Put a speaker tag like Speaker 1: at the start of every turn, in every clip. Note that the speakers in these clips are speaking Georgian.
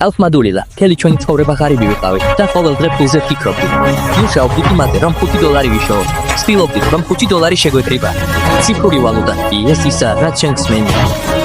Speaker 1: ალფმადულილა, მთელი ჩვენი ცხოვრება ღარიბი ვიყავით და ყოველდღე ფულზე ვფიქრობდი. მუშაობდით იმაზე, რომ $5 ვიშოვოთ. ვცდილობდით, რომ $5 შეგვეკრიბა. ციფრული ვალუტა ეს ისა, რაც ჩვენ გსმენია.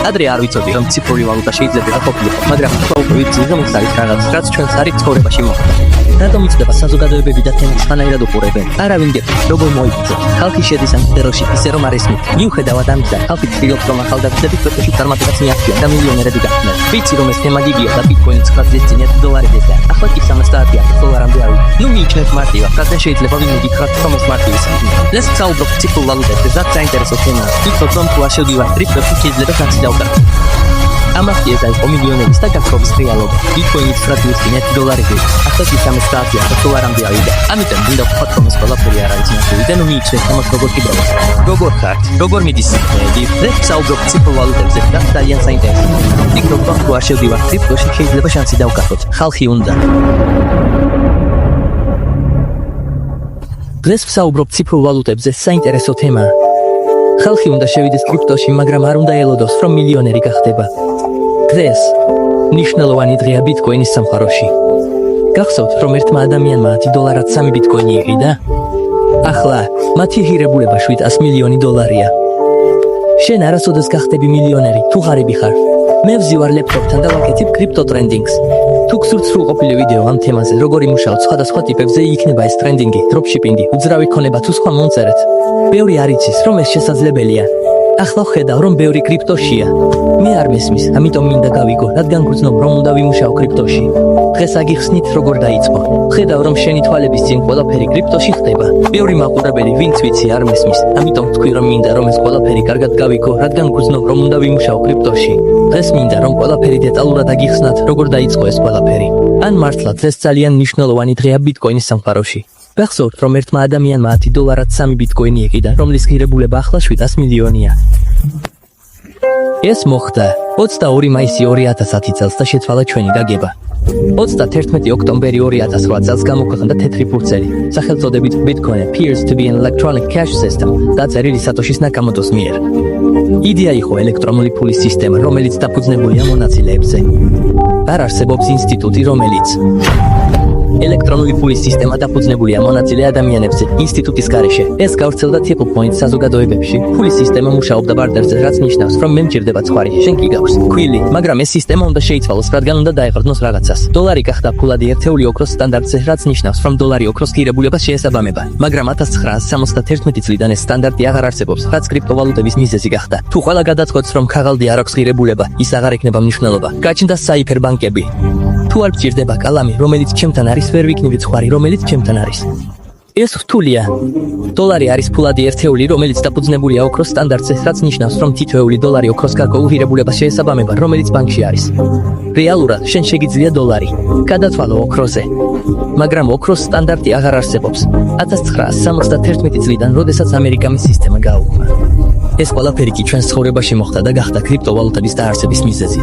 Speaker 1: ადრე არ ვიცოდი, რომ ციფრული ვალუტა შეიძლება ყოფილიყო, მაგრამ უკვე ვიცი, რომ ეს არის რაღაც, რაც ჩვენს არის ცხოვრებაში მოხდა. რატომ იწდება საზოგადოებები და თემებს ხანაერად უყურებენ? არავინ გეტყვით, როგორ მოიქცეთ. ხალხი შედის ამ ტერორში, ისე რომ არ ესმით. მიუხედავად ამისა, ხალხი ცდილობს, რომ ახალგაზრდები პროფესიით წარმატებას მიაღწიონ და მილიონერები გახდნენ. ვიცი, რომ ეს თემა გიგია და ბიტკოინი 9 წინათ $9 და ახლა კი $700,000-მდე ავიდა. ნუ მიიჩნევთ მარტივად, რადგან შეიძლება ვინმე გითხრათ, რომ ეს მარტივი საქმეა. ეს საუბრობ ციფრულ ვალუტებზე, რაც საინტერესო თემაა. ვფიქრობ, რომ თუ არ შევდივართ კრიპტოში, შეიძლება განცი დავკარგოთ. ამას ეს არის მილიონერის და გაქრობის რეალობა. ბიტკოინი 9 წინათ $9, ახლა კი $700,000-მდე ავიდა. ამიტომ მინდა ვთქვათ, რომ ეს ყველაფერი არ არის ნაცვლი და ნუ მიიჩნევთ ამას როგორ კიდევ. როგორ ხართ? როგორ მიდის საქმეები? ეს საუბრობ ციფრულ ვალუტებზე და ძალიან საინტერესოა. ვფიქრობ, რომ თუ არ შევდივართ კრიპტოში, შეიძლება შანსი დავკარგოთ. ხალხი უნდა. დღეს ვსაუბრობ ციფრულ ვალუტებზე, საინტერესო თემაა. ხალხი უნდა შევიდეს კრიპტოში, მაგრამ არ უნდა ელოდოს, რომ მილიონერი გახდება. დღეს ნიშნულოვანი დღეა ბიტკოინის სამყაროში. გახსოვთ, რომ ერთმა ადამიანმა $10-ად 3 ბიტკოინი იყიდა? ახლა მათი ღირებულება $700 მილიონი. შენ არასოდეს გახდები მილიონერი, თუ ღარიბი ხარ. მე ვზივარ ლეპტოპთან და ვაკეთებ კრიპტო ტრენდინგს. თუ გსურთ სრულყოფილი ვიდეო ამ თემაზე, როგორ იმუშაოთ სხვადასხვა ტიპებზე, იქნება ეს ტრენდინგი, დროპშიპინგი, უძრავი ქონება თუ სხვა მომწერეთ. ბევრი არ იცის, რომ ეს შესაძლებელია. ახლა ვხედავ, რომ ბევრი კრიპტოშია. მე არ მესმის, ამიტომ მინდა გავიგო, რადგან გრძნობ, რომ უნდა ვიმუშაო კრიპტოში. დღეს აგიხსნით, როგორ დაიწყო. ვხედავ, რომ შენი თვალების წინ ყველაფერი კრიპტოში ხდება. ბევრი მაყურებელი, ვინც ვიცი, არ მესმის, ამიტომ თქვი, რომ მინდა, რომ ეს ყველაფერი კარგად გავიგო, რადგან გრძნობ, რომ უნდა ვიმუშაო კრიპტოში. დღეს მინდა, რომ ყველაფერი დეტალურად აგიხსნათ, როგორ დაიწყო ეს ყველაფერი. ან მართლაც ეს ძალიან მნიშვნელოვანი დღეა ბიტკოინის სამყაროში. გახსოვთ, რომ ერთმა ადამიანმა $10-ად 3 ბიტკოინი იყიდა, რომლის ღირებულება ახლა $700 მილიონია. ეს მოხდა 22 მაისი 2010 წელს და შეცვალა ჩვენი გაგება. 31 ოქტომბერი 2008 წელს გამოქვეყნდა თეთრი ფურცელი, სახელწოდებით Bitcoin appears to be an electronic cash system, დაწერილი სატოშის ნაკამოტოს მიერ. იდეა იყო ელექტრონული ფულის სისტემა, რომელიც დაფუძნებულია მონაწილეებზე. არ არსებობს ინსტიტუტი, რომელიც ელექტრონული ფულის სისტემა დაფუძნებულია მონაწილე ადამიანებზე ინსტიტუტის გარეშე. ეს გავრცელდა Tipple Point საზოგადოებებში. ფულის სისტემა მუშაობდა ბარტერზე, რაც ნიშნავს, რომ მე მჭირდება ცხარი, შენ კი გაქვს ქვილი, მაგრამ ეს სისტემა უნდა შეიცვალოს, რადგან უნდა დაეყრდნოს რაღაცას. $. გახდა ფულადი ერთეული ოქროს სტანდარტზე, რაც ნიშნავს, რომ $. ოქროს ღირებულებას შეესაბამება. მაგრამ 1971 წლიდან ეს სტანდარტი აღარ არსებობს, რაც კრიპტოვალუტების მიზეზი გახდა. თუ ყველა გადაწყვეტს, რომ ქაღალდი არ აქვს ღირებულება, ის აღარ ექნება მნიშვნელობა. გაჩნდა საიფერბანკები. თუ არ გჭირდება კალამი, რომელიც ჩემთან არის, ვერ ვიქნებით ხვარი, რომელიც ჩემთან არის. ეს რთულია. $. არის ფულადი ერთეული, რომელიც დაფუძნებულია ოქროს სტანდარტზე, რაც ნიშნავს, რომ თითოეული $. ოქროს გარკვეულ ღირებულებას შეესაბამება, რომელიც ბანკში არის. რეალურად, შენ შეგიძლია $. გადათვალო ოქროზე. მაგრამ ოქროს სტანდარტი აღარ არსებობს. 1971 წლიდან, როდესაც ამერიკამის სისტემა გააუქმა. ეს ყველაფერი კი ჩვენს ცხოვრებაში მოხდა და გახდა კრიპტოვალუტების დაარსების მიზეზი.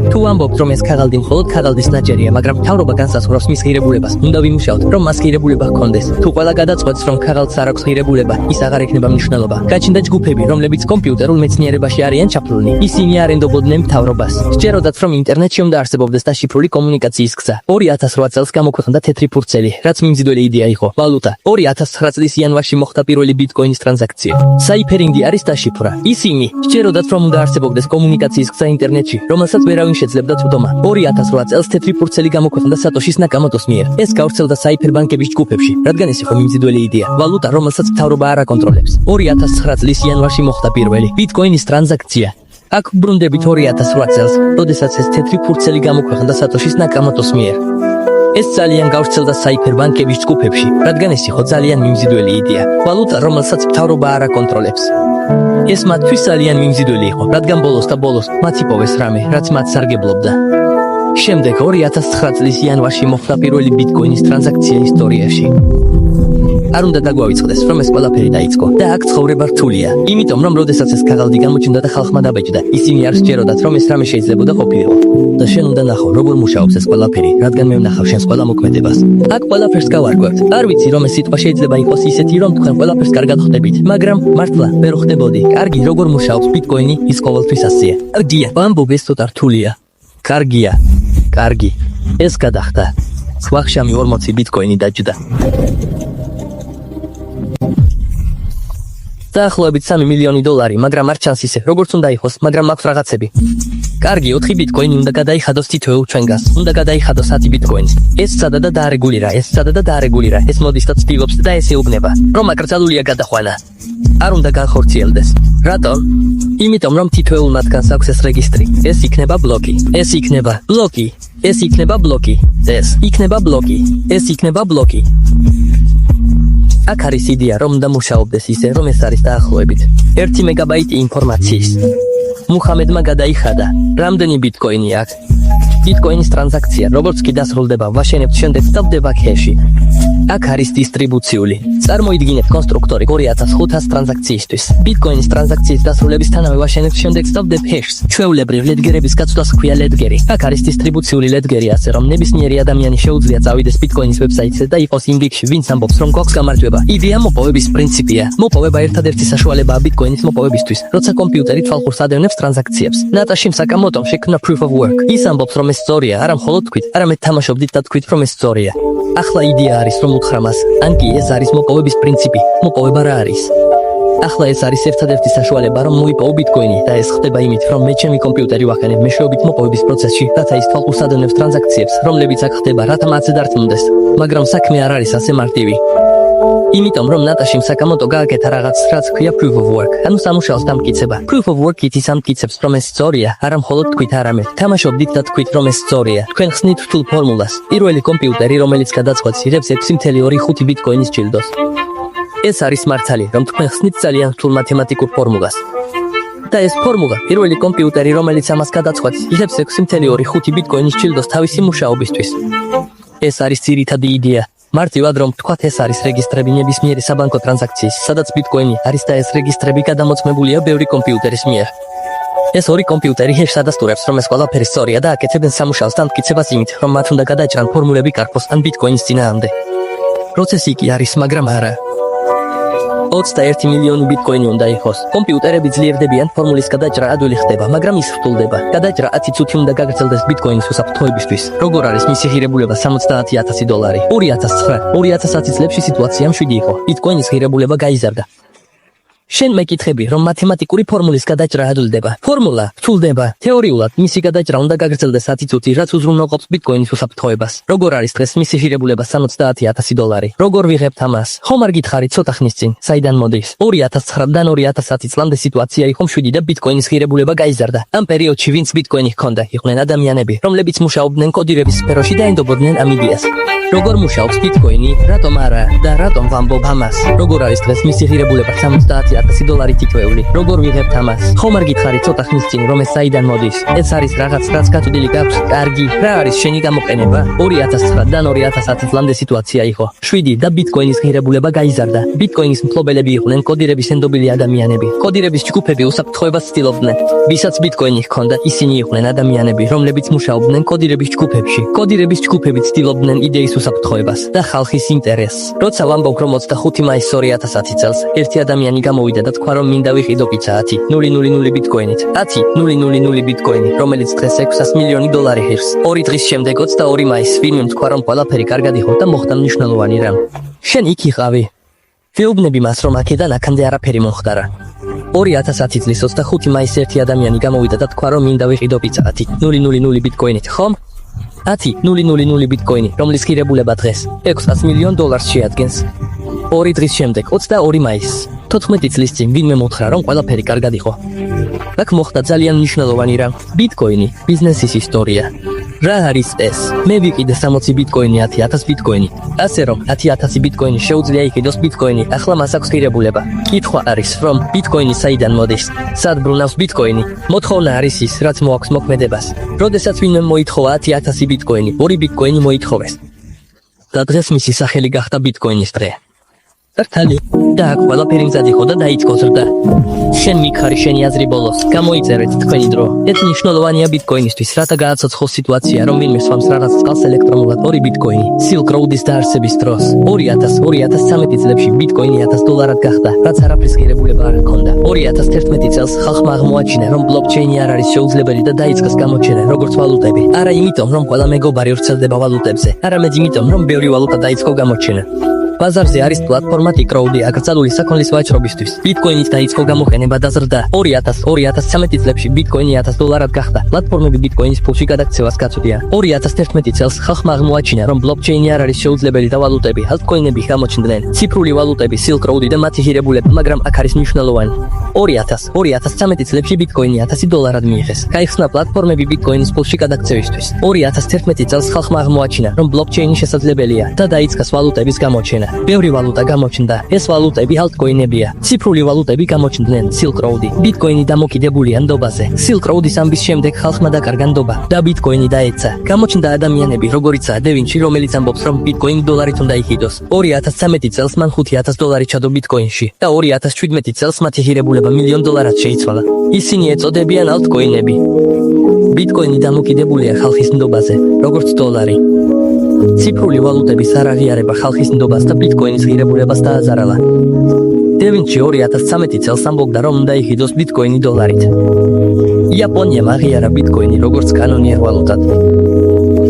Speaker 1: თუ ამბობთ, რომ ეს ქაღალდი მხოლოდ ქაღალდის ნაჭერია, მაგრამ მთავრობა განსაზღვრავს მის ღირებულებას, უნდა ვიმუშაოთ, რომ მას ღირებულება ჰქონდეს. თუ ყველა გადაწყვეტს, რომ ქაღალდს არ აქვს ღირებულება, ის აღარ ექნება მნიშვნელობა. გაჩნდა ჯგუფები, რომლებიც კომპიუტერულ მეცნიერებაში არიან ჩაფლული. ისინი არ ენდობოდნენ მთავრობას. სჯეროდათ, რომ ინტერნეტში უნდა არსებობდეს დაშიფრული კომუნიკაციის გზა. 2008 წელს გამოქვეყნდა თეთრი ფურცელი, რაც მიმზიდველი იდეა იყო. ვალუტა. 2009 წლის იანვარში მოხდა პირველი ბიტკოინის ტრანზაქცია. საიფერინგი არის დაშიფრა. ისინი სჯეროდათ, რომ უნდა არსებობდეს კომუნიკაციის გზა ინტერნეტში, რომელსაც ვერავინ შეძლებდა წვდომა. 2008 წელს თეთრი ფურცელი გამოქვეყნდა სატოშის ნაკამოტოს მიერ. ეს გავრცელდა საიფერბანკების ჯგუფებში, რადგან ეს იყო მიმზიდველი იდეა. ვალუტა, რომელსაც მთავრობა არ აკონტროლებს. 2009 წლის იანვარში მოხდა პირველი ბიტკოინის ტრანზაქცია. აქ ვბრუნდებით 2008 წელს, როდესაც ეს თეთრი ფურცელი გამოქვეყნდა სატოშის ნაკამოტოს მიერ. ეს ძალიან გავრცელდა საიფერბანკების ჯგუფებში, რადგან ეს იყო ძალიან მიმზიდველი იდეა. ვალუტა, რომელსაც მთავრობა არ აკონტროლებს. ეს მათთვის ძალიან მიმზიდველი იყო, რადგან ბოლოს და ბოლოს მათ იპოვეს რამე, რაც მათ სარგებლობდა. შემდეგ 2009 წლის იანვარში მოხდა პირველი ბიტკოინის ტრანზაქცია ისტორიაში. არ უნდა დაგვავიწყდეს, რომ ეს ყველაფერი დაიწყო და აქ ცხოვრება რთულია. იმიტომ, რომ როდესაც ეს ქაღალდი გამოჩნდა და ხალხმა დაბეჭდა, ისინი არ სჯეროდათ, რომ ეს რამე შეიძლებოდა ყოფილიყო. და შენ უნდა ნახო, როგორ მუშაობს ეს ყველაფერი, რადგან მე ვნახავ შენს ყველა მოქმედებას. აქ ყველაფერს გავარკვევთ. არ ვიცი, რომ ეს სიტყვა შეიძლება იყოს ისეთი, რომ თქვენ ყველაფერს კარგად ხვდებით, მაგრამ მართლა ვერ ხვდებოდი. კარგი, როგორ მუშაობს ბიტკოინი, ის ყოველთვის ასეა. კარგია, ვამბობ, ეს ცოტა რთულია. კარგია. კარგი, ეს გადახდა. ვახშამი 40 ბიტკოინი დაჯდა. დაახლოებით 3 მილიონი დოლარი, მაგრამ არ ჩანს ისე, როგორც უნდა იყოს, მაგრამ მაქვს რაღაცები. კარგი, 4 ბიტკოინი უნდა გადაიხადოს თითოეულ ჩვენგანს. უნდა გადაიხადოს 10 ბიტკოინს. ეს სადა და დაარეგულირა, ეს სადა და დაარეგულირა. ეს მოდის და ცდილობს და ეს ეუბნება, რომ აკრძალულია გადახვენა. არ უნდა განხორციელდეს. რატომ? იმიტომ რომ თითოეულ მათგანს აქვს ეს რეგისტრი. ეს იქნება ბლოკი. ეს იქნება ბლოკი. ეს იქნება ბლოკი. ეს იქნება ბლოკი. ეს იქნება ბლოკი. აქ არის იდეა, რომ უნდა მუშაობდეს ისე, რომ ეს არის დაახლოებით 1 მეგაბაიტი ინფორმაციის. მუხამედმა გადაიხადა, რამდენი ბიტკოინი აქვს. ბიტკოინის ტრანზაქცია, როგორც კი დასრულდება, ვაშენებთ შემდეგ სწავდება ქეში. აქ არის დისტრიბუციული. წარმოიდგინეთ კონსტრუქტორი 2500 ტრანზაქციისთვის. ბიტკოინის ტრანზაქციის დასრულებისთანავე ვაშენებთ შემდეგ სწავდებ ჰეშს. ჩვეულებრივ ლედგერების გაცვლას ჰქვია ლედგერი. აქ არის დისტრიბუციული ლედგერი, ასე რომ ნებისმიერი ადამიანი შეუძლია წავიდეს ბიტკოინის ვებსაიტზე და იყოს იმ რიგში, ვინც ამბობს, რომ გვაქვს გამარჯვება. იდეა მოპოვების პრინციპია. მოპოვება ერთადერთი საშუალებაა ბიტკოინის მოპოვებისთვის, როცა კომპიუტერი თვალყურს ადევნებს ტრანზაქციებს. ნატაშიმ საკამოტომ შექმნა proof of work. ის ამბობს, რომ ეს სწორია, არა მხოლოდ თქვით, არამედ თამაშობდით და თქვით, რომ ეს სწორია. ახლა იდეა არის, რომ უთხრა მას, ან კი ეს არის მოპოვების პრინციპი. მოპოვება რა არის? ახლა ეს არის ერთადერთი საშუალება, რომ მოიპოვო ბიტკოინი და ეს ხდება იმით, რომ მე ჩემი კომპიუტერი ვახენებ მეშვეობით მოპოვების პროცესში, რათა ის თვალყურს ადევნებს ტრანზაქციებს, რომლებიც აქ ხდება, რათა მათზე დარწმუნდეს. მაგრამ საქმე არ არის ასე მარტივი. იმიტომ რომ ნატაშიმ საკამოტო გააკეთა რაღაც, რაც ქვია proof of work, ანუ სამუშაოს დამტკიცება. Proof of work ითის ამტკიცებს, რომ ეს სწორია, არა მხოლოდ თქვით არამედ თამაშობდით და თქვით, რომ ეს სწორია. თქვენ ხსნით რთულ ფორმულას. პირველი კომპიუტერი, რომელიც გადაწყვეტს, იღებს 6.25 ბიტკოინის ჯილდოს. ეს არის მართალი, რომ თქვენ ხსნით ძალიან რთულ მათემატიკურ ფორმულას. და ეს ფორმულა, პირველი კომპიუტერი, რომელიც ამას გადაწყვეტს, იღებს 6.25 ბიტკოინის ჯილდოს თავისი მუშაობისთვის. ეს არის ძირითადი იდეა. მარტივად რომ თქვათ, ეს არის რეგისტრები ნებისმიერი საბანკო ტრანზაქციის, სადაც ბიტკოინი არის და ეს რეგისტრები გადამოწმებულია ბევრი კომპიუტერის მიერ. ეს ორი კომპიუტერი ჰეშს ადასტურებს, რომ ეს ყველაფერი სწორია და აკეთებენ სამუშაოს დამტკიცებას იმით, რომ მათ უნდა გადაჭრან ფორმულები კარპოს ან ბიტკოინის წინააღმდეგ. პროცესი კი არის, მაგრამ არა. 21 მილიონი ბიტკოინი უნდა იყოს. კომპიუტერები ძლიერდებიან, ფორმულის გადაჭრა ადვილი ხდება, მაგრამ ის რთულდება. გადაჭრა 10 წუთი უნდა გაგრძელდეს ბიტკოინის უსაფრთხოებისთვის. როგორ არის მისი ღირებულება? 70,000 დოლარი. 2009-2010 წლებში სიტუაცია მშვიდი იყო. ბიტკოინის ღირებულება გაიზარდა. შენ მეკითხები, რომ მათემატიკური ფორმულის გადაჭრა ადვილდება. ფორმულა რთულდება. თეორიულად მისი გადაჭრა უნდა გაგრძელდეს 10 წუთი, რაც უზრუნველყოფს ბიტკოინის უსაფრთხოებას. როგორ არის დღეს მისი ღირებულება? 70,000 დოლარი. როგორ ვიღებთ ამას? ხომ არ გითხარით ცოტა ხნის წინ, საიდან მოდის? 2009-დან 2010 წლამდე სიტუაცია იყო მშვიდი და ბიტკოინის ღირებულება გაიზარდა. ამ პერიოდში ვინც ბიტკოინი ჰქონდა, იყვნენ ადამიანები, რომლებიც მუშაობდნენ კოდირების სფეროში და ენდობოდნენ ამ იდეას. როგორ მუშაობს ბიტკოინი? რატომ არა და რატომ ვამბობ ამას? როგორ არის დღეს მისი ღირებულება? 70,000 დოლარი თითოეული. როგორ ვიღებთ ამას? ხომ არ გითხარით ცოტა ხნის წინ, რომ ეს საიდან მოდის? ეს არის რაღაც, რაც გაწვდილი გაქვს. კარგი, რა არის შენი გამოყენება? 2009-დან 2010 წლამდე სიტუაცია იყო. შვიდი და ბიტკოინის ღირებულება გაიზარდა. ბიტკოინის მფლობელები იყვნენ კოდირების ენდობილი ადამიანები. კოდირების ჯგუფები უსაფრთხოებას ცდილობდნენ. ვისაც ბიტკოინი ჰქონდა, ისინი იყვნენ ადამიანები, რომლებიც მუშაობდნენ კოდირების ჯგუფებში. კოდირების ჯგუფები ცდილობდნენ იდეის უსაფრთხოებას და ხალხის ინტერესს. როცა ვამბობ, რომ 25 მაისს 2010 წელს ერთი ადამიანი გამოვიდა და თქვა, რომ მინდა ვიყიდო პიცა 10.000 ბიტკოინით. 10.000 ბიტკოინი, რომელიც დღეს 600 მილიონი დოლარი ღირს. 2 დღის შემდეგ 22 მაისს ვინმე თქვა, რომ ყველაფერი კარგად იყო და მოხდა მნიშვნელოვანი რამ. შენ იქ იყავი. ვეუბნები მას, რომ აქედან აქამდე არაფერი მომხდარა. 2010 წლის 25 მაისს ერთი ადამიანი გამოვიდა და თქვა, რომ მინდა ვიყიდო პიცა 10.000 ბიტკოინით, ხომ? 10.000 ბიტკოინი, რომლის ღირებულება დღეს 600 მილიონ დოლარს შეადგენს. 2 დღის შემდეგ 22 მაისს 14 წლის წინ ვინმე მოთხრა, რომ ყველაფერი კარგად იყო. აქ მოხდა ძალიან მნიშვნელოვანი რამ. ბიტკოინი, ბიზნესის ისტორია. რა არის ეს? მე ვიყიდე 60 ბიტკოინი, 10,000 ბიტკოინი. ასე რომ 10,000 ბიტკოინი შეუძლია იყიდოს ბიტკოინი, ახლა მას აქვს ღირებულება. კითხვა არის, რომ ბიტკოინი საიდან მოდის? სად ბრუნავს ბიტკოინი? მოთხოვნა არის ის, რაც მოაქვს მოქმედებას. როდესაც ვინმე მოითხოვა 10,000 ბიტკოინი, 2 ბიტკოინი მოითხოვეს. და დღეს მისი სახელი გახდა ბიტკოინის დღე. Tartali, da აქ ყველაფერი მზად იყო და დაიწყო ზრდა. შენ მიქარი შენი აზრი ბოლოს, გამოიწერეთ თქვენი დრო. ეს მნიშვნელოვანია ბიტკოინისთვის, რათა გააცოცხლოს სიტუაცია, რომ ვინმე swams რაღაც წყალს ელექტრონულად 2 ბიტკოინი. Silk Road-ის დაარსების დროს 2013 წლებში ბიტკოინი $1000 გახდა, რაც არაფრის ღირებულება არ ჰქონდა. 2011 წელს ხალხმა აღმოაჩინა, რომ ბლოკჩეინი არ არის შეუძლებელი და დაიწყეს გამოჩენა როგორც ვალუტები. არა იმიტომ, რომ ყველა მეგობარი ვრცელდება ვალუტებზე, არამედ იმიტომ, რომ ბევრი ვალუტა დაიწყო გამოჩენა. ბაზარზე არის პლატფორმა Silk Road-ი აკრძალული საქონლის ვაჭრობისთვის. ბიტკოინის დაიწყო გამოყენება და ზრდა. 2013 წლებში ბიტკოინი $1000 გახდა. პლატფორმები ბიტკოინის ფულში გადაქცევას გაწოდიან. 2011 წელს ხალხმა აღმოაჩინა, რომ ბლოკჩეინი არ არის შეუძლებელი და ვალუტები, ალტკოინები გამოჩნდნენ. ციფრული ვალუტები, Silk Road-ი და მათი ღირებულება, მაგრამ აქ არის მნიშვნელოვანი. 2013 წლებში ბიტკოინი $1000 მიიღეს. გაიხსნა პლატფორმები ბიტკოინის ფულში გადაქცევისთვის. 2011 წელს ხალხმა აღმოაჩინა, რომ ბლოკჩეინი შესაძლებელია და დაიწყეს ვალუტების გამოჩენა. ბევრი ვალუტა გამოჩნდა. ეს ვალუტები ალტკოინებია. ციფრული ვალუტები გამოჩნდნენ. Silk Road-ი. ბიტკოინი დამოკიდებულია ნდობაზე. Silk Road-ის ამბის შემდეგ ხალხმა დაკარგა ნდობა და ბიტკოინი დაეცა. გამოჩნდა ადამიანები, როგორიცაა Da Vinci, რომელიც ამბობს, რომ ბიტკოინი $1 უნდა იყიდოს. 2013 წელს მან $5,000 ჩადო ბიტკოინში და 2017 წელს მათი ღირებულება $1,000,000-ად შეიცვალა. ისინი ეწოდებიან ალტკოინები. ბიტკოინი დამოკიდებულია ხალხის ნდობაზე, როგორც $. ციფრული ვალუტების არაღიარება ხალხის ნდობას და ბიტკოინის ღირებულებას დააზარალა. Da Vinci 2013 წელს ამბობდა, რომ უნდა იყიდოს ბიტკოინი $1-ით. იაპონიამ აღიარა ბიტკოინი როგორც კანონიერ ვალუტად.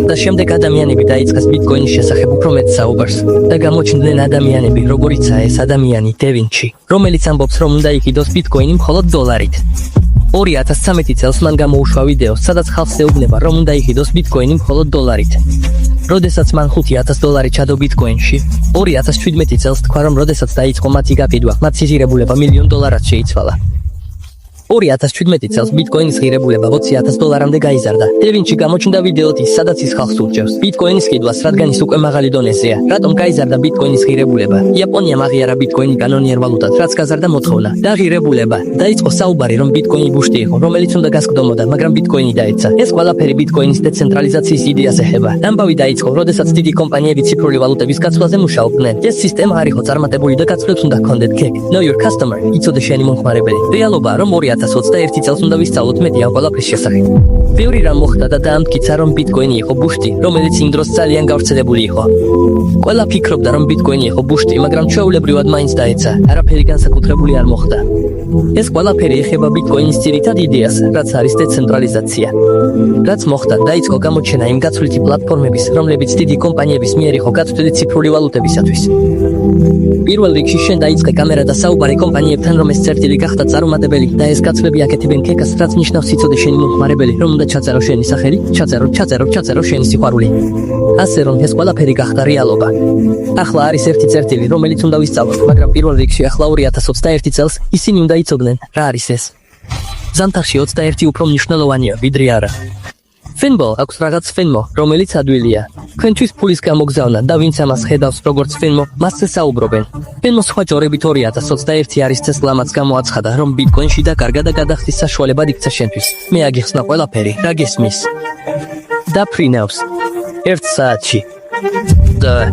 Speaker 1: და შემდეგ ადამიანები დაიწყეს ბიტკოინის შესახებ უფრო მეტ საუბარს და გამოჩნდნენ ადამიანები, როგორიცაა ეს ადამიანი Da Vinci, რომელიც ამბობს, რომ უნდა იყიდოს ბიტკოინი მხოლოდ $1-ით. 2013 წელს მან გამოუშვა ვიდეო, სადაც ხალხს ეუბნება, რომ უნდა იყიდოს ბიტკოინი მხოლოდ $1-ით. როდესაც მან $5,000 ჩადო ბიტკოინში, 2017 წელს თქვა, რომ როდესაც დაიწყო მათი გაფიდვა, მათი ღირებულება $1,000,000-ად შეიცვალა. 2017 წელს ბიტკოინის ღირებულება $20,000-მდე გაიზარდა. Da Vinci გამოჩნდა ვიდეოთი, სადაც ის ხალხს ურჩევს ბიტკოინის ყიდვას, რადგან ის უკვე მაღალი დონეზეა. რატომ გაიზარდა ბიტკოინის ღირებულება? იაპონიამ აღიარა ბიტკოინი კანონიერ ვალუტად, რაც გაზარდა მოთხოვნა და ღირებულება. დაიწყო საუბარი, რომ ბიტკოინი ბუშტი იყო, რომელიც უნდა გასკდომოდა, მაგრამ ბიტკოინი დაეცა. ეს ყველაფერი ბიტკოინის დეცენტრალიზაციის იდეას ეხება. ამბავი დაიწყო, როდესაც დიდი კომპანიები ციფრული ვალუტების გაცვლაზე მუშაობდნენ. ეს სისტემა არ იყო წარმატებული და გაცვლებს უნდა ჰქონდეთ CAC. Know your customer. იცოდე შენი მომხმარებელი. რეალობაა, რომ 2021 წელს უნდა ვისწავლოთ მეტი ამ ყველაფრის შესახებ. ბევრი რამ მოხდა და დაამტკიცა, რომ ბიტკოინი იყო ბუშტი, რომელიც იმ დროს ძალიან გავრცელებული იყო. ყველა ფიქრობდა, რომ ბიტკოინი იყო ბუშტი, მაგრამ ჩვეულებრივად მაინც დაეცა. არაფერი განსაკუთრებული არ მოხდა. ეს ყველაფერი ეხება ბიტკოინის ძირითად იდეას, რაც არის დეცენტრალიზაცია. რაც მოხდა, დაიწყო გამოჩენა იმ გაცვლითი პლატფორმების, რომლებიც დიდი კომპანიების მიერ იყო გაცვლილი ციფრული ვალუტებისათვის. პირველ რიგში შენ დაიწყე კამერა და საუბარი კომპანიებთან, რომ ეს წერტილი გახდა წარუმატებელი და ეს გაცვლები აკეთებენ CAC-ს, რაც ნიშნავს იცოდე შენი მომხმარებელი, რომ უნდა ჩაწერო შენი სახელი, ჩაწერო შენი სიყვარული. ასე რომ ეს ყველაფერი გახდა რეალობა. ახლა არის ერთი წერტილი, რომელიც უნდა ვისწავლოთ, მაგრამ პირველ რიგში ახლა 2021 წელს ისინი უნდა იცოდნენ, რა არის ეს. ზამთარში 21 უფრო მნიშვნელოვანია, ვიდრე არა. Finbo აქვს რაღაც Finmo, რომელიც ადვილია. თქვენთვის ფულის გამოგზავნა და ვინც ამას ხედავს როგორც Finmo, მასზე საუბრობენ. Finmo სხვა ჯორებით 2021 არის Tesla-მაც გამოაცხადა, რომ ბიტკოინში დაკარგა და გადახდის საშუალება იქცა შენთვის. მე აგიხსნა ყველაფერი, რა გესმის? და ფრინავს. 1 საათში. და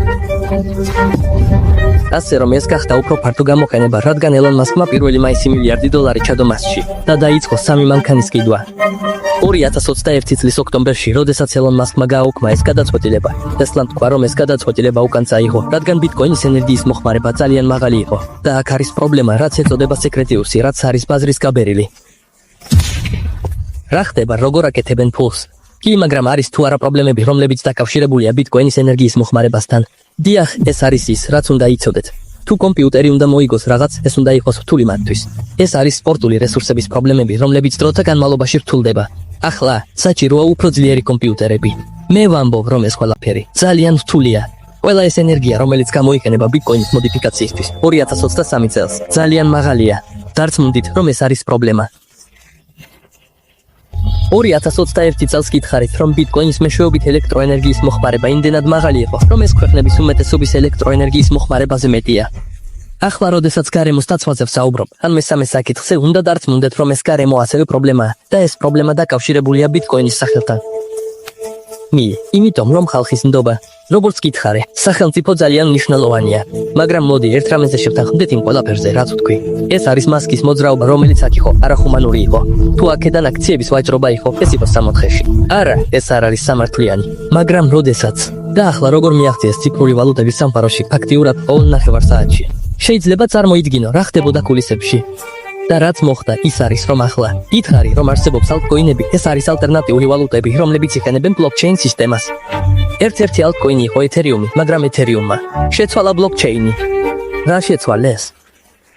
Speaker 1: ასე რომ ეს გახდა უფრო ფართო გამოყენება, რადგან ელონ მასკმა პირველი მაისი $1,000,000 ჩადო მასში და დაიწყო 3 მანქანის ყიდვა. 2021 წლის ოქტომბერში, როდესაც ელონ მასკმა გააუქმა ეს გადაწყვეტილება, Tesla-მ თქვა, რომ ეს გადაწყვეტილება უკან წაიღო, რადგან ბიტკოინის ენერგიის მოხმარება ძალიან მაღალი იყო და აქ არის პრობლემა, რაც ეწოდება სეკრეტიუსი, რაც არის ბაზრის გაბერილი. რა ხდება, როგორ აკეთებენ ფულს? კი, მაგრამ არის თუ არა პრობლემები, რომლებიც დაკავშირებულია ბიტკოინის ენერგიის მოხმარებასთან? დიახ, ეს არის ის, რაც უნდა იცოდეთ. თუ კომპიუტერი უნდა მოიგოს რაღაც, ეს უნდა იყოს რთული მათთვის. ეს არის სპორტული რესურსების პრობლემები, რომლებიც დროთა განმავლობაში რთულდება. ახლა, საჭიროა უფრო ძლიერი კომპიუტერები. მე ვამბობ, რომ ეს ყველაფერი ძალიან რთულია. ყველა ეს ენერგია, რომელიც გამოიყენება ბიტკოინის მოდიფიკაციისთვის 2023 წელს, ძალიან მაღალია. დარწმუნდით, რომ ეს არის პრობლემა. 2021 წელს გითხარით, რომ ბიტკოინის მეშვეობით ელექტროენერგიის მოხმარება იმდენად მაღალი იყო, რომ ეს ქვეყნების უმეტესობის ელექტროენერგიის მოხმარებაზე მეტია. ახლა, როდესაც გარემოს დაცვაზე ვსაუბრობ, ან მესამე საკითხზე, უნდა დარწმუნდეთ, რომ ეს გარემო ასევე პრობლემაა და ეს პრობლემა დაკავშირებულია ბიტკოინის სახელთან. იმიტომ, რომ ხალხის ნდობა როგორც გითხარე, სახელმწიფო ძალიან მნიშვნელოვანია, მაგრამ მოდი ერთ რამეზე შევთანხმდეთ იმ ყველაფერზე, რაც ვთქვი. ეს არის მასკის მოძრაობა, რომელიც აქ იყო, არახუმანური იყო. თუ აქედან აქციების ვაჭრობა იყო, ეს იყო 60-ში. არა, ეს არ არის სამართლიანი. მაგრამ როდესაც და ახლა როგორ მიაღწიეს ციფრული ვალუტების სამყაროში ფაქტიურად ყოველ ნახევარ საათში. შეიძლება წარმოიდგინო, რა ხდებოდა კულისებში. და რაც მოხდა, ის არის, რომ ახლა გითხარი, რომ არსებობს ალტკოინები, ეს არის ალტერნატიული ვალუტები, რომლებიც იყენებენ ბლოკჩეინ სისტემას. ერთ-ერთი ალტკოინი იყო ეთერიუმი, მაგრამ ეთერიუმმა შეცვალა ბლოკჩეინი. რა შეცვალეს?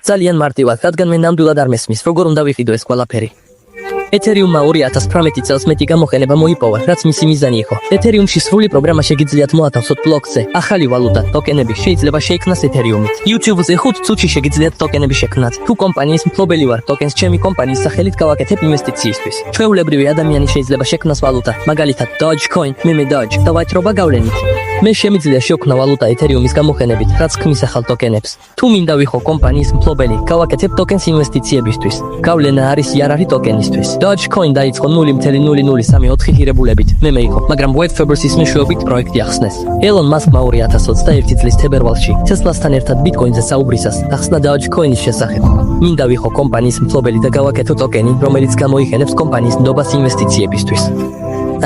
Speaker 1: ძალიან მარტივად, რადგან მე ნამდვილად არ მესმის, როგორ უნდა ვიყიდო ეს ყველაფერი. ეთერიუმმა 2018 წელს მეტი გამოყენება მოიპოვა, რაც მისი მიზანი იყო. ეთერიუმში სრული პროგრამა შეგიძლიათ მოათავსოთ ბლოკზე ახალი ვალუტა, ტოკენები, შეიძლება შეიქმნას ეთერიუმით. YouTube-ზე 5 წუთში შეგიძლიათ ტოკენები შექმნათ. თუ კომპანიის მფლობელი ვარ, ტოკენს ჩემი კომპანიის სახელით გავაკეთებ ინვესტიციისთვის. ჩვეულებრივი ადამიანი შეიძლება შექმნას ვალუტა, მაგალითად Dogecoin, meme Doge და ვაჭრობა გავლენით. მე შემიძლია შევქმნა ვალუტა ეთერიუმის გამოყენებით, რაც ქმნის ახალ ტოკენებს. თუ მინდა ვიყო კომპანიის მფლობელი, გავაკეთებ ტოკენს ინვესტიციებისთვის. გავლენა არის იარაღი ტოკენისთვის. Dogecoin დაიწყო 0.0034 ღირებულებით. მე იყო, მაგრამ Wade Fabrics-ის მეშვეობით პროექტი ახსნეს. Elon Musk-მა 2021 წლის თებერვალში Tesla-სთან ერთად Bitcoin-ზე საუბრისას ახსნა Dogecoin-ის შესახებ. მინდა ვიყო კომპანიის მფლობელი და გავაკეთო ტოკენი, რომელიც გამოიყენებს კომპანიის ნდობას ინვესტიციებისთვის.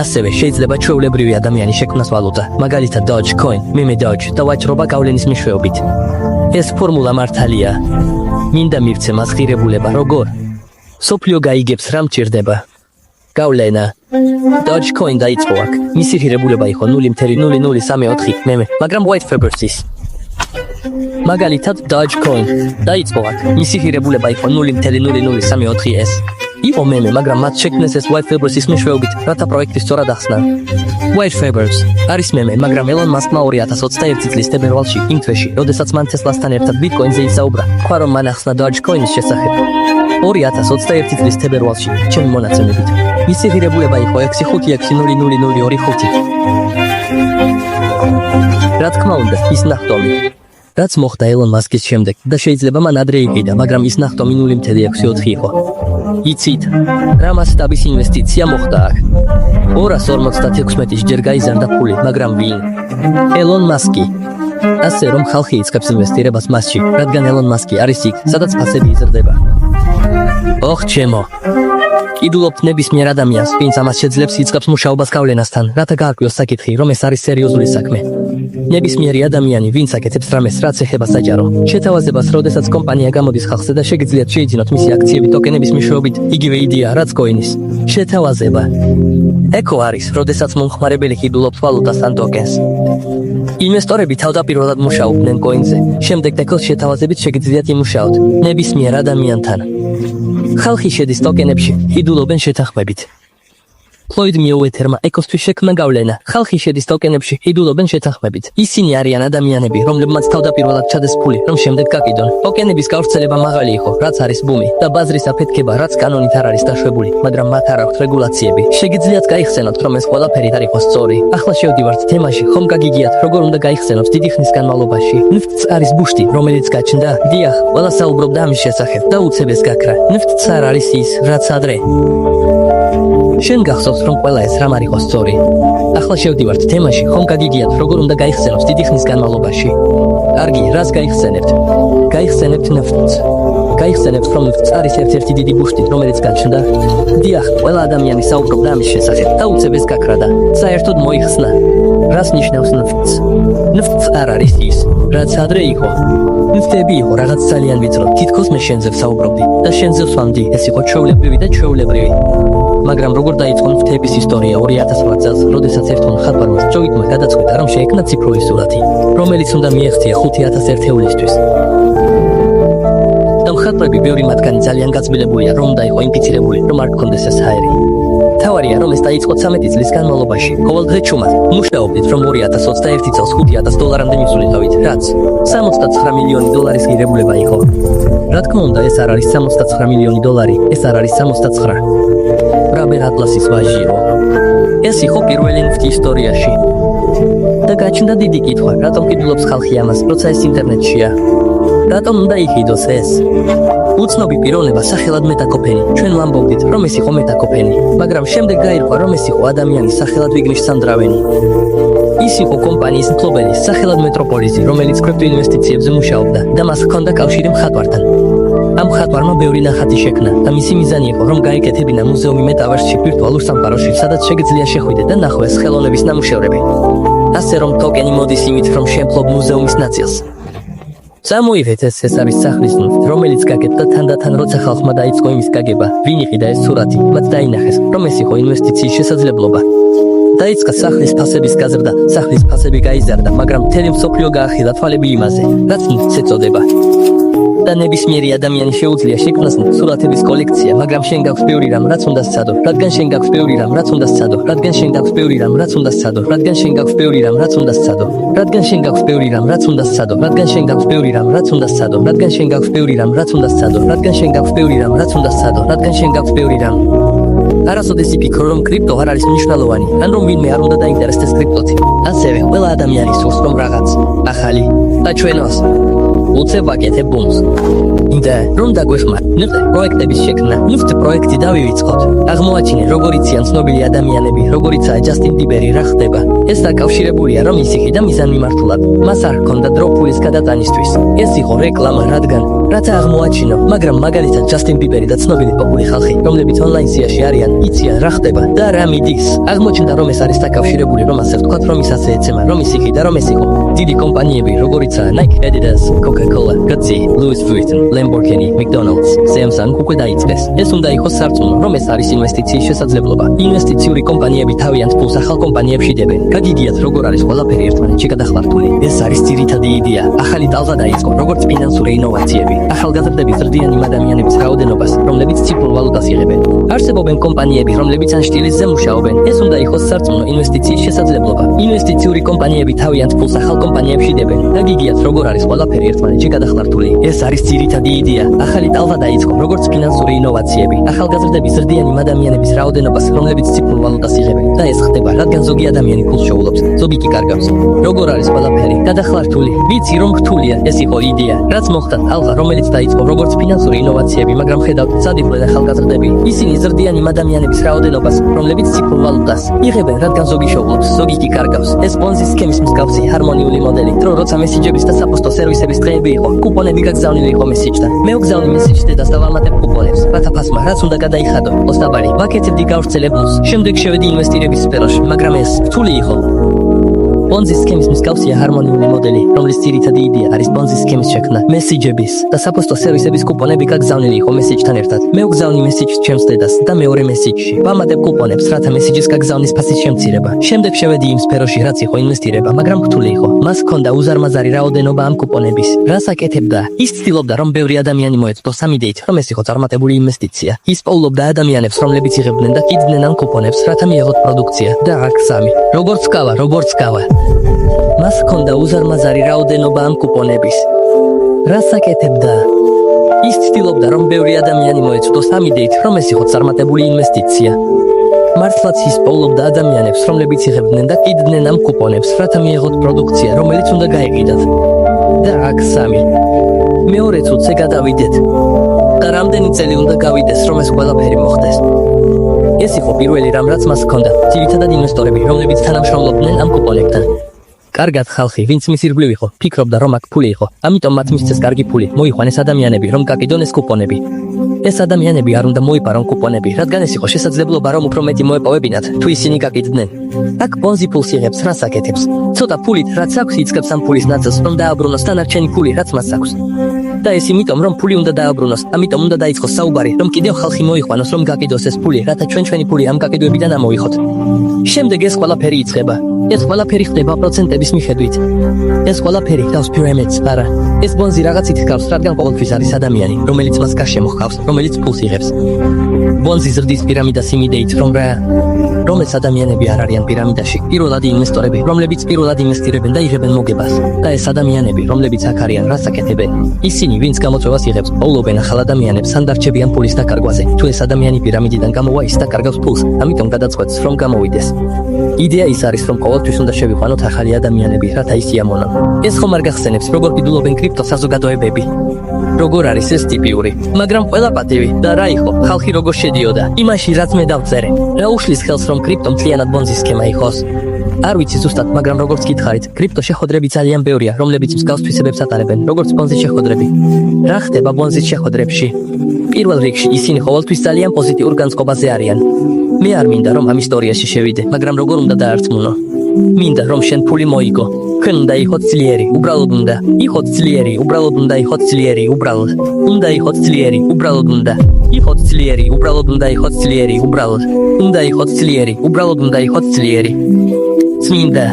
Speaker 1: ასევე შეიძლება ჩვეულებრივი ადამიანი შექმნას ვალუტა, მაგალითად Dogecoin, meme Doge და ვაჭრობა გავლენის მეშვეობით. ეს ფორმულა მართალია. მინდა მივცე მას ღირებულება, როგორ? სოფლიო გაიგებს რა მჭირდება. გავლენა. Dogecoin დაიწყო აქ. მისი ღირებულება იყო 0.0034 meme, მაგრამ Wade Fabrics-ის. მაგალითად Dogecoin დაიწყო აქ. მისი ღირებულება იყო 0.0034s. იყო meme, მაგრამ მათ შექმნეს ეს Wade Fabrics-ის მეშვეობით, რათა პროექტი სწორად ახსნა. Wade Fabrics არის meme, მაგრამ Elon Musk-მა 2021 წლის თებერვალში, იმ თვეში, როდესაც მან Tesla-სთან ერთად Bitcoin-ზე ისაუბრა, თქვა რომ მან ახსნა Dogecoin-ის შესახებ. 2021 წლის თებერვალში, ჩემი მონაცემებით, მისი ღირებულება იყო 6560025. რა თქმა უნდა, ის ნახტომი. რაც მოხდა Elon Musk-ის შემდეგ და შეიძლება მან ადრე იყიდა, მაგრამ ის ნახტომი 0.64 იყო. იცით, რა მასშტაბის ინვესტიცია მოხდა აქ. 256 ჯერ გაიზარდა ფული, მაგრამ ვინ? Elon Musk-ი. ასე რომ ხალხი იწყებს ინვესტირებას მასში, რადგან Elon Musk-ი არის იქ, სადაც ფასები იზრდება. ოხ ჩემო. კიდულობთ ნებისმიერ ადამიანს, ვინც ამას შეძლებს იწყებს მუშაობას გავლენასთან, რათა გააკვიროს საკითხი, რომ ეს არის სერიოზული საქმე. ნებისმიერი ადამიანი, ვინც აკეთებს რამეს, რაც ეხება საჯარო, შეთავაზებას, როდესაც კომპანია გამოდის ხალხზე და შეგიძლიათ შეიძინოთ მისი აქციები ტოკენების მეშვეობით, იგივე იდეა, რაც კოინის. შეთავაზება. ეკო არის, როდესაც მომხმარებელი ყიდულობს ვალუტას ან ტოკენს. ინვესტორები თავდაპირველად მუშაობდნენ კოინზე, შემდეგ ეკოს შეთავაზებით შეგიძლიათ იმუშაოთ ნებისმიერ ადამიანთან. ხალხი შედის ტოკენებში, ყიდულობენ შეთანხმებით. Floyd Mayweather-მა ეკოსთვის შექმნა გავლენა. ხალხი შედის ტოკენებში, ყიდულობენ შეთანხმებით. ისინი არიან ადამიანები, რომლებმაც თავდაპირველად ჩადეს ფული, რომ შემდეგ გაკიდონ. ტოკენების გავრცელება მაღალი იყო, რაც არის ბუმი, და ბაზრის აფეთქება, რაც კანონით არ არის დაშვებული, მაგრამ მათ არ აქვთ რეგულაციები. შეგიძლიათ გაიხსენოთ, რომ ეს ყველაფერი არ იყო სწორი. ახლა შევდივართ თემაში, ხომ გაგიგიათ, როგორ უნდა გაიხსენოთ დიდი ხნის განმავლობაში. ნფტს არის ბუშტი, რომელიც გაჩნდა. დიახ, ყველა საუბრობდა ამის შესახებ და უცებ ეს გაქრა. ნფტს არ არის ის, რაც ადრე. შენ გახსოვს, რომ ყველა ეს რამ არ იყო სწორი. ახლა შევდივართ თემაში, ხომ გაგიგიათ, როგორ უნდა გაიხსენოთ დიდი ხნის განმავლობაში. კარგი, რას გაიხსენებთ? გაიხსენებთ ნფტს. გაიხსენებთ, რომ ნფტს არის ერთ-ერთი დიდი ბუშტი, რომელიც გაჩნდა. დიახ, ყველა ადამიანი საუბრობდა ამის შესახებ და უცებ ეს გაქრა და საერთოდ მოიხსნა. რას ნიშნავს ნფტს? ნფტს არ არის ის, რაც ადრე იყო. ნფტები იყო რაღაც ძალიან ვიწრო, თითქოს მე შენზე ვსაუბრობდი და შენზე ვსვამდი, ეს იყო ჩვეულებრივი და ჩვეულებრივი. მაგრამ როგორ დაიწყო ნფტების ისტორია 2008 წელს, როდესაც ერთ მხატვარმა ჯოიტმა გადაწყვიტა, რომ შეექმნა ციფრული სურათი, რომელიც უნდა მიეღწია 5000 ერთეულისთვის. და მხატვრები ბევრი მათგანი ძალიან გაძბილებულია, რომ უნდა იყო ინფიცირებული, რომ არ გქონდეს ეს ჰაერი. თავარია, რომ ეს დაიწყო 13 წლის განმავლობაში. ყოველდღე ჩუმად მუშაობდით, რომ 2021 წელს $5,000-მდე მისულიყავით, რაც 69 მილიონი დოლარის ღირებულება იყო. რა თქმა უნდა, ეს არ არის 69 მილიონი დოლარი, ეს არ არის 69. ბრაბერ ატლასის ვაჟიო. ეს იყო პირველი ნფტი ისტორიაში. და გაჩნდა დიდი კითხვა, რატომ ყიდულობს ხალხი ამას, როცა ეს ინტერნეტშია? რატომ უნდა იყიდოს ეს? უცნობი პიროვნება სახელად მეტაკოფენი. ჩვენ ვამბობდით, რომ ეს იყო მეტაკოფენი, მაგრამ შემდეგ გაირკვა, რომ ეს იყო ადამიანის სახელად ვიგნის სანდრავენი. ის იყო კომპანიის მფლობელი, სახელად მეტროპოლიზი, რომელიც კრიპტო ინვესტიციებზე მუშაობდა და მას ჰქონდა კავშირი მხატვართან. ამ მხატვარმა ბევრი ნახატი შექმნა და მისი მიზანი იყო, რომ გაეკეთებინა მუზეუმი მეტავერსში, ვირტუალურ სამყაროში, სადაც შეგიძლია შეხვიდე და ნახოს ხელოვნების ნამუშევრები. ასე რომ ტოკენი მოდის იმით, რომ შემფლობ მუზეუმის ნაწილს. Წამოიღეთ ეს არის სახლის ნუსხა, რომელიც გაკეთდა თანდათან, როცა ხალხმა დაიწყო იმის გაგება, ვინ იყიდა ეს სურათი, მათ დაინახეს, რომ ეს იყო ინვესტიციის შესაძლებლობა. დაიწყო სახლის ფასების გაზრდა, სახლის ფასები გაიზარდა, მაგრამ მთელი მსოფლიო გაახილა თვალები იმაზე, რაც ნუსხა ეწოდება. და ნებისმიერი ადამიანი შეუძლია შექმნას სურათების კოლექცია, მაგრამ შენ გაქვს ბევრი რამ, რაც უნდა სცადო, რადგან შენ გაქვს ბევრი რამ, რაც უნდა სცადო, რადგან შენ გაქვს ბევრი რამ, რაც უნდა სცადო, რადგან შენ გაქვს ბევრი რამ, რაც უნდა სცადო, რადგან შენ გაქვს ბევრი რამ, რაც უნდა სცადო, რადგან შენ გაქვს ბევრი რამ, რაც უნდა სცადო, რადგან შენ გაქვს ბევრი რამ, რაც უნდა სცადო, რადგან შენ გაქვს ბევრი რამ, რაც უნდა სცადო, რადგან შენ გაქვს ბევრი რამ. არასოდეს იფიქრო, რომ კრიპტო არ არის მნიშვნელოვანი, ან რომ ვინმე არ უნდა დაინტერესდეს კრიპტოთი. ასევე ყველა ადამიანი სურს, რომ რაღაც ახალი და ჩვენოს უცებ აკეთებ ბუმს. და რომ დაგვეხმართ ნიღე პროექტების შექმნა, ნუხტ პროექტი დავივიწყოთ. აღმოაჩინე, როგორ იციან ცნობილი ადამიანები, როგორიცაა ჯასტინ ბიბერი, რა ხდება. ეს დაკავშირებულია რომ ისიხი და მიზანმიმართულად. მას არ ჰქონდა დრო ფულის გადატანისთვის. ეს იყო რეკლამა, რადგან რაც აღმოაჩინო, მაგრამ მაგალითად ჯასტინ ბიბერი და ცნობილი პოპული ხალხი, რომლებიც ონლაინ სიაში არიან, იციან რა ხდება და რა მიდის. აღმოჩნდა, რომ ეს არის დაკავშირებული, რომ ასე ვთქვათ, რომ ის ასე ეცემა, რომ ისიხი და რომ ეს იყო დიდი კომპანიები, როგორიცაა Nike, Adidas, Coca-Cola, Gucci, Louis Vuitton, Lamborghini, McDonald's, Samsung უკვე დაიწყეს. ეს უნდა იყოს სარწმუნო, რომ ეს არის ინვესტიციის შესაძლებლობა. ინვესტიციური კომპანიები თავიანთ ფულს ახალ კომპანიებში დებენ. გაგიგიათ, როგორ არის ყველაფერი ერთმანეთში გადახლართული. ეს არის ძირითადი იდეა. ახალი ტალღა დაიწყო, როგორც ფინანსური ინოვაციები. ახალგაზრდები ზრდიან იმ ადამიანების რაოდენობას, რომლებიც ციფრულ ვალუტას იღებენ. არსებობენ კომპანიები, რომლებიც ან შტილისზე მუშაობენ. ეს უნდა იყოს სარწმუნო ინვესტიციის შესაძლებლობა. ინვესტიციური კომპანიები თავიანთ ფულს ახალ კომპანიებში დებენ. გაგიგიათ, როგორ არის ყველაფერი ერთმანეთში გადახლართული. ეს არის ძირითადი იდეა. ახალი ტალღა დაიწყო, როგორც ფინანსური ინოვაციები. ახალგაზრდები ზრდიან იმ ადამიანების რაოდენობას, რომლებიც ციფრულ ვალუტას იღებენ. და ეს ხდება, რადგან ზოგი ადამიანი ფულს შეულობს, ზოგი კი კარგავს. როგორ არის ყველაფერი გადახლართული? ვიცი, რომ რთულია, ეს იყო იდეა. რაც მოხდა ტალღა, რომელიც დაიწყო როგორც ფინანსური ინოვაციები, მაგრამ ხედავთ, სად იყვნენ ახალგაზრდები. ისინი ზრდიან იმ ადამიანების რაოდენობას, რომლებიც ციფრულ ვალუტას იღებენ, რადგან ზოგი შეულობს, ზოგი კი კარგავს. ეს პონზი სქემის მსგავსი ჰარმონიული მოდელი. დრო როცა მესიჯების და საფოსტო სერვისების დღეები იყო, კუპონები გაგზავნილი იყო მესიჯთან. მე ვგზავნი მესიჯს და დავამატებ კუპონებს. რათა ფასმა რაც უნდა გადაიხადო, ოსტაბარი, ვაკეთებდი გავრცელებულს. შემდეგ შევედი ინვესტირების სფეროში, მაგრამ ეს რთული იყო. პონზი სქემის მსგავსია ჰარმონიული მოდელი, რომლის ძირითადი იდეა არის პონზი სქემის შექმნა. მესიჯების და საფოსტო სერვისების კუპონები გაგზავნილი იყო მესიჯთან ერთად. მე ვგზავნი მესიჯს ჩემს დედას და მეორე მესიჯში ვამატებ კუპონებს, რათა მესიჯის გაგზავნის ფასის შემცირება. შემდეგ შევედი იმ სფეროში, რაც იყო ინვესტირება, მაგრამ რთული იყო. მას ჰქონდა უზარმაზარი რაოდენობა ამ კუპონების. რას აკეთებდა? ის ცდილობდა, რომ ბევრი ადამიანი მოეწოდო ამ იდეით, რომ ეს იყო წარმატებული ინვესტიცია. ის პოულობდა ადამიანებს, რომლებიც იღებდნენ და კიდდნენ ამ კუპონებს, რათა მიეღოთ პროდუქცია და აქ სამი. როგორც გავა. მას ჰქონდა უზარმაზარი რაოდენობა ამ კუპონების. რას აკეთებდა? ის ცდილობდა, რომ ბევრი ადამიანი მოეწოდოს ამ იდეით, რომ ეს იყო წარმატებული ინვესტიცია. მართლაც ის პოულობდა ადამიანებს, რომლებიც იღებდნენ და კიდდნენ ამ კუპონებს, რათა მიეღოთ პროდუქცია, რომელიც უნდა გაეყიდათ. და აქ სამი. მეორე წუთზე გადავიდეთ. და რამდენი წელი უნდა გავიდეს, რომ ეს ყველაფერი მოხდეს? ეს იყო პირველი რამ, რაც მას ჰქონდა. ძირითადად ინვესტორები, რომლებიც თანამშრომლობდნენ ამ კუპონებთან. კარგად ხალხი, ვინც მის ირგვლივ იყო, ფიქრობდა, რომ აქ ფული იყო. ამიტომ მათ მისცეს კარგი ფული. მოიყვანეს ადამიანები, რომ გაკიდონ ეს კუპონები. ეს ადამიანები არ უნდა მოიპარონ კუპონები, რადგან ეს იყო შესაძლებლობა, რომ უფრო მეტი მოეპოვებინათ, თუ ისინი გაკიდნენ. აქ პონზი ფულს იღებს, რას აკეთებს? ცოტა ფულით, რაც აქვს, იწყებს ამ ფულის ნაწილს, რომ დააბრუნოს დანარჩენი ფული, რაც მას აქვს. და ეს იმიტომ, რომ ფული უნდა დააბრუნოს, ამიტომ უნდა დაიწყოს საუბარი, რომ კიდევ ხალხი მოიყვანოს, რომ გაკიდოს ეს ფული, რათა ჩვენი ფული ამ გაკიდვებიდან ამოიღოთ. შემდეგ ეს ყველაფერი იწყება. ეს ყველაფერი ხდება პროცენტების მიხედვით. ეს ყველაფერი გავს პირამიდს, არა. ეს პონზი რაღაცით გავს, რადგან ყოველთვის არის ადამიანი, რომელიც მას გარშემო ჰყავს, რომელიც ფულს იღებს. პონზი ზრდის პირამიდას იმ იდეით, რომ ეს ადამიანები არ არიან პირამიდაში, პირველადი ინვესტორები, რომლებიც პირველად ინვესტირებენ და იღებენ მოგებას. და ეს ადამიანები, რომლებიც აქ არიან, რას აკეთებენ? ისინი, ვინც გამოწვევას იღებს, პოულობენ ახალ ადამიანებს, ან დარჩებიან ფულის დაკარგვაზე. თუ ეს ადამიანი პირამიდიდან გამოვა, ის დაკარგავს ფულს, ამიტომ გადაწყვეტს, რომ გამოვიდეს. იდეა ის არის, რომ ყოველთვის უნდა შევიყვანოთ ახალი ადამიანები, რათა ის იამონონ. ეს ხომ არ გახსენებს, როგორ კიდულობენ კრიპტო საზოგადოებები? როგორ არის ეს ტიპიური? მაგრამ ყველა პატივი და რა იყო? ხალხი როგორ შედიოდა? იმაში, რაც მე დავწერე. რა უშლის ხელს, რომ კრიპტო მთლიანად პონზი სქემა იყოს? არ ვიცი ზუსტად, მაგრამ როგორც გითხარით, კრიპტო შეხვედრები ძალიან ბევრია, რომლებიც მსგავს თვისებებს ატარებენ, როგორც ბონზის შეხვედრები. რა ხდება ბონზის შეხვედრებში? პირველ რიგში ისინი ყოველთვის ძალიან პოზიტიურ განწყობაზე არიან. მე არ მინდა რომ ამ ისტორიაში შევიდე, მაგრამ როგორ უნდა დაარწმუნო? მინდა რომ შენ ფული მოიგო. თქვენ უნდა იყოთ ძლიერი, უბრალოდ უნდა იყოთ ძლიერი, უბრალოდ უნდა იყოთ ძლიერი, უბრალოდ უნდა იყოთ ძლიერი, უბრალოდ უნდა იყოთ ძლიერი, უბრალოდ უნდა იყოთ ძლიერი, უბრალოდ უნდა იყოთ ძლიერი, უბრალოდ უნდა იყოთ ძლიერი. წმინდა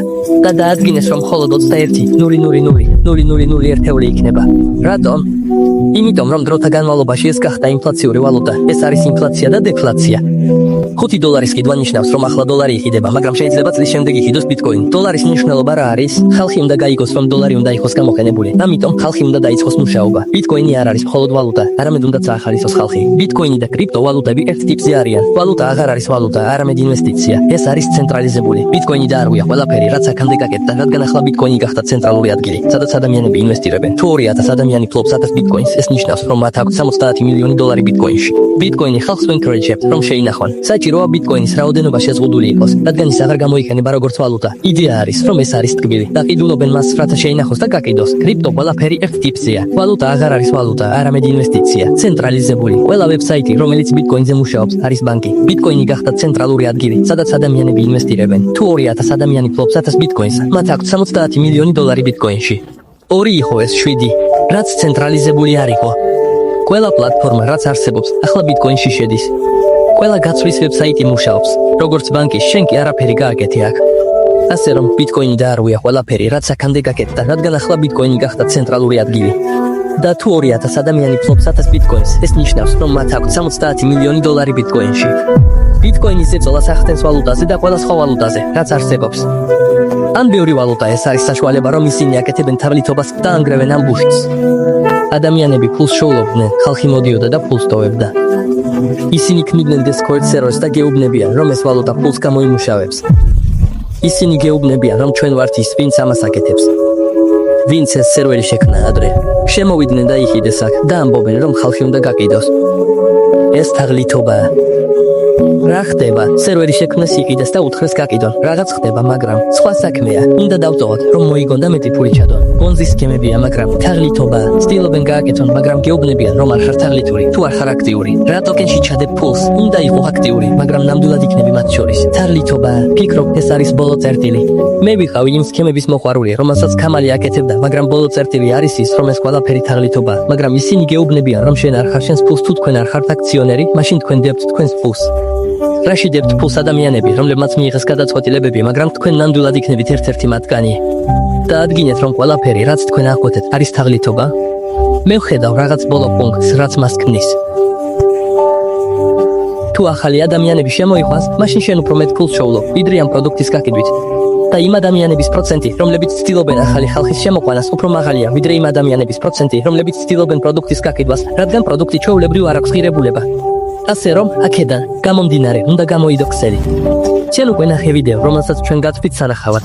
Speaker 1: და დაადგინეს რომ მხოლოდ 21.000 ერთეული იქნება. რატომ? იმიტომ რომ დროთა განმავლობაში ეს გახდა ინფლაციური ვალუტა. ეს არის ინფლაცია და დეფლაცია. $5 კიდვა ნიშნავს რომ ახლა დოლარი იყიდება, მაგრამ შეიძლება წლის შემდეგ იყიდოს ბიტკოინი. დოლარის მნიშვნელობა რა არის? ხალხი უნდა გაიგოს რომ დოლარი უნდა იყოს გამოყენებული. ამიტომ ხალხი უნდა დაიწყოს მუშაობა. ბიტკოინი არ არის მხოლოდ ვალუტა, არამედ უნდა წაახალისოს ხალხი. ბიტკოინი და კრიპტოვალუტები ერთ ტიპზე არიან. ვალუტა აღარ არის ვალუტა, არამედ ინვესტიცია. ეს არის ცენტრალიზებული. ბიტკოინი დაარღვია ყველაფერი, რაც აქამდე გაკეთდა, რადგან ახლა ბიტკოინი გახდა ცენტრალური ადგილი, სადაც ადამიანები ინვესტირებენ. თუ 200 ადამიანი ფლობს 1000 ბიტკოინს, ეს ნიშნავს რომ მათ აქვს $70 მილიონი ბიტკოინში. ბიტკოინი ხალხს ვენკრეჯებს რომ შეინახონ. საჭიროა ბიტკოინის რაოდენობა შეზღუდული იყოს, რადგან ის აღარ გამოიყენება როგორც ვალუტა. იდეა არის, რომ ეს არის ტკბილი და ყიდულობენ მას, რათა შეინახოს და გაკიდოს. კრიპტო ყველაფერი ერთ ტიპზეა. ვალუტა აღარ არის ვალუტა, არამედ ინვესტიცია, ცენტრალიზებული. ყველა ვებსაიტი, რომელიც ბიტკოინზე მუშაობს, არის ბანკი. ბიტკოინი გახდა ცენტრალური ადგილი, სადაც ადამიანები ინვესტირებენ. თუ 200 ადამიანი ფლობს 1000 ბიტკოინს, მათ აქვს $70 მილიონი ბიტკოინში. 2 იყო ეს 7, რაც ცენტრალიზებული არ იყო. ყველა პლატფორმა, რაც არსებობს, ახლა ბიტკოინში შედის. ყველა გაცვლის ვებსაიტი მუშაობს, როგორც ბანკის, შენ კი არაფერი გააკეთე აქ. ასე რომ ბიტკოინი დაარღვია ყველაფერი, რაც აქამდე გაკეთდა, რადგან ახლა ბიტკოინი გახდა ცენტრალური ადგილი. და თუ 200 ადამიანი ფლობს 1000 ბიტკოინს, ეს ნიშნავს, რომ მათ აქვს $70 მილიონი ბიტკოინში. ბიტკოინის ზეწოლას ახდენს ვალუტაზე და ყველა სხვა ვალუტაზე, რაც არსებობს. ან ბევრი ვალუტა, ეს არის საშუალება, რომ ისინი აკეთებენ თავლითობას და ანგრევენ ამბუშს. ადამიანები ფულს შოულობდნენ, ხალხი მოდიოდა და ფულს ტოვებდა. ისინი ქმნიდნენ Discord servers და გეუბნებიან, რომ ეს ვალუტა ფულს გამოიმუშავებს. ისინი გეუბნებიან, რომ ჩვენ ვართ ის, ვინც ამას აკეთებს. ვინც ეს სერვერი შექმნა ადრე. შემოვიდნენ და იყიდეს აქ და ამბობენ, რომ ხალხი უნდა გაკიდოს. ეს თაღლითობაა. რა ხდება? სერვერი შექმნეს იყიდეს და უთხრეს გაკიდონ. რაღაც ხდება, მაგრამ სხვა საქმეა. უნდა დავწოვოთ, რომ მოიგონ და მეტი ფული ჩადონ. ბონზის სქემებია, მაგრამ თაღლითობაა. ცდილობენ გააკეთონ, მაგრამ გეუბნებიან, რომ არ ხარ თაღლითური, თუ არ ხარ აქტიური. რა ტოკენში ჩადებ ფულს? უნდა იყო აქტიური, მაგრამ ნამდვილად იქნები მათ შორის. თაღლითობაა. ფიქრობ, ეს არის ბოლო წერტილი. მე ვიყავი იმ სქემების მოყვარული, რომელსაც ქამალი აკეთებდა, მაგრამ ბოლო წერტილი არის ის, რომ ეს ყველაფერი თაღლითობაა. მაგრამ ისინი გეუბნებიან, რომ შენ არ ხარ შენს ფულს, თუ თქვენ არ ხართ აქციონერი, მაშინ თქვენ დებთ თქვენს ფულს. რაში დებთ ფულს ადამიანები, რომლებმაც მიიღეს გადაწყვეტილებები, მაგრამ თქვენ ნამდვილად იქნებით ერთ-ერთი მათგანი. დაადგინეთ, რომ ყველაფერი, რაც თქვენ აღვთეთ, არის თაღლითობა. მე ვხედავ რაღაც ბოლო პუნქტს, რაც მას ქმნის. თუ ახალი ადამიანები შემოიყვანს, მაშინ შენ უფრო მეტ ფულს შოულობ, ვიდრე ამ პროდუქტის გაკიდვით. და იმ ადამიანების პროცენტი, რომლებიც ცდილობენ ახალი ხალხის შემოყვანას, უფრო მაღალია, ვიდრე იმ ადამიანების პროცენტი, რომლებიც ცდილობენ პროდუქტის გაკიდვას, რადგან პროდუქტი ჩვეულებრივ არ აქვს ღირებულება. ასე რომ, აქედან გამომდინარე, უნდა გამოიდო ქსელი. შენ უკვე ნახე ვიდეო, რომელსაც ჩვენ გაწვით სანახავად.